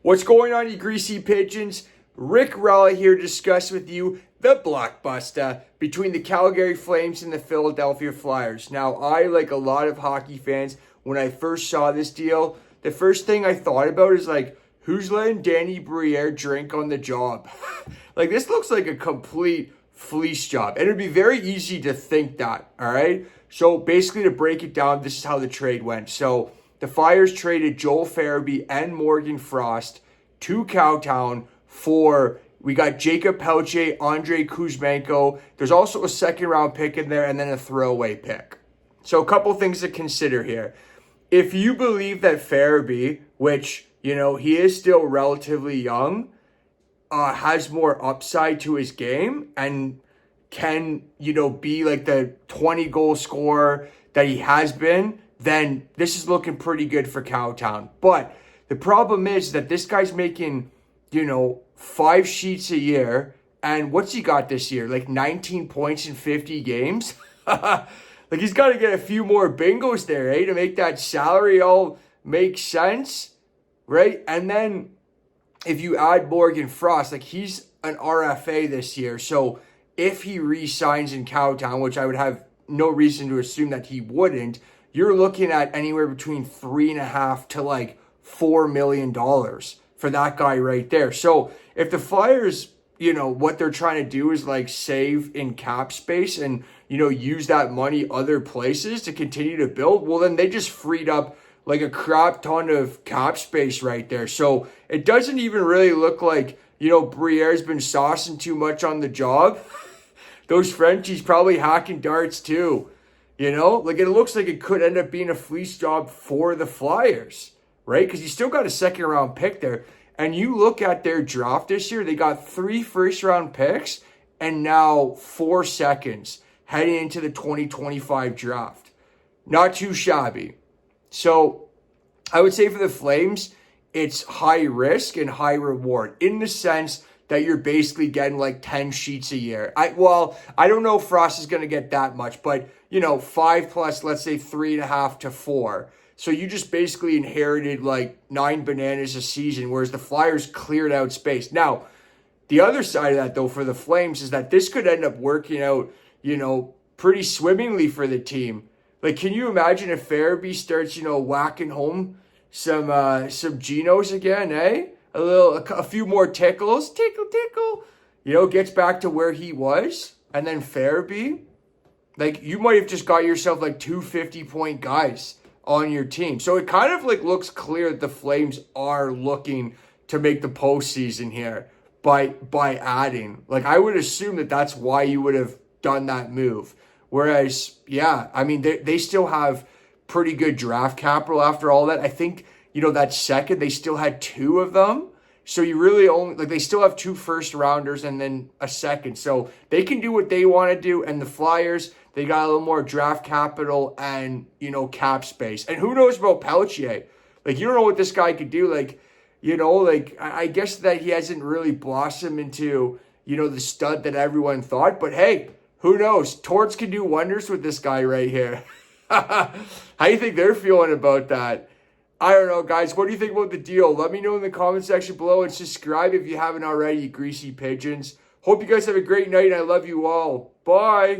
What's going on, you greasy pigeons? Rick Rella here to discuss with you the blockbuster between the Calgary Flames and the Philadelphia Flyers. Now, I, like a lot of hockey fans, when I first saw this deal, the first thing I thought about is like, who's letting Danny Briere drink on the job? Like, this looks like a complete fleece job. And it'd be very easy to think that, all right? So basically, to break it down, this is how the trade went. So the Flyers traded Joel Farabee and Morgan Frost to Cowtown we got Jacob Pelletier, Andre Kuzmenko. There's also a second round pick in there and then a throwaway pick. So a couple things to consider here. If you believe that Farabee, which, he is still relatively young, has more upside to his game and can, be like the 20 goal scorer that he has been, then this is looking pretty good for Cowtown. But the problem is that this guy's making, 5 sheets a year. And what's he got this year? Like 19 points in 50 games? Like, he's got to get a few more bingos there, to make that salary all make sense, right? And then if you add Morgan Frost, like, he's an RFA this year. So if he re-signs in Cowtown, which I would have no reason to assume that he wouldn't, you're looking at anywhere between $3.5 to like $4 million for that guy right there. So if the Flyers, what they're trying to do is like save in cap space and, use that money other places to continue to build, well, then they just freed up like a crap ton of cap space right there. So it doesn't even really look like, Briere's been saucing too much on the job. Those Frenchies probably hacking darts too. Like, it looks like it could end up being a fleece job for the Flyers, right? Because you still got a second round pick there. And you look at their draft this year, they got 3 first round picks and now 4 seconds heading into the 2025 draft. Not too shabby. So I would say for the Flames, it's high risk and high reward in the sense that you're basically getting like 10 sheets a year. I don't know if Frost is going to get that much, but 5 plus, let's say 3.5 to 4. So you just basically inherited like 9 bananas a season, whereas the Flyers cleared out space. Now, the other side of that though for the Flames is that this could end up working out, pretty swimmingly for the team. Like, can you imagine if Farabee starts, whacking home some Genos again, eh? A few more tickles, tickle, gets back to where he was, and then Farabee, like, you might have just got yourself like 2 50-point guys on your team. So it kind of like looks clear that the Flames are looking to make the postseason here by adding. Like, I would assume that that's why you would have done that move. Whereas, they still have pretty good draft capital after all that. I think, that second, they still had 2 of them. So you really only, like, they still have 2 first rounders and then a second. So they can do what they want to do. And the Flyers, they got a little more draft capital and, cap space. And who knows about Pelletier? Like, you don't know what this guy could do. Like, I guess that he hasn't really blossomed into, the stud that everyone thought. But hey, who knows? Torts can do wonders with this guy right here. How do you think they're feeling about that? I don't know, guys. What do you think about the deal? Let me know in the comment section below and subscribe if you haven't already, you greasy pigeons. Hope you guys have a great night and I love you all. Bye.